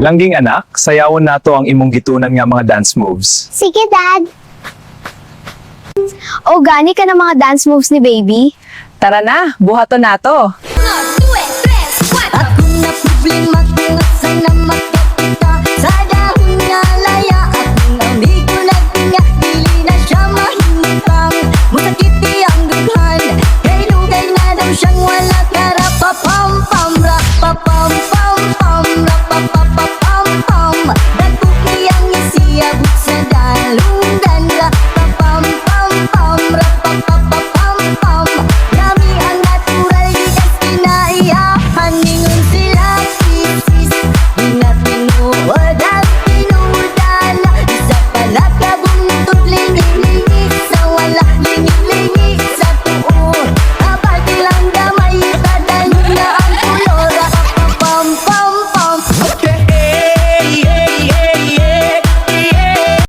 Langging anak, sayawon nato ang imong gitunan nga mga dance moves. Sige, Dad. O, gani ka ng mga dance moves ni baby? Tara na, buhaton nato. At kung na problema, sana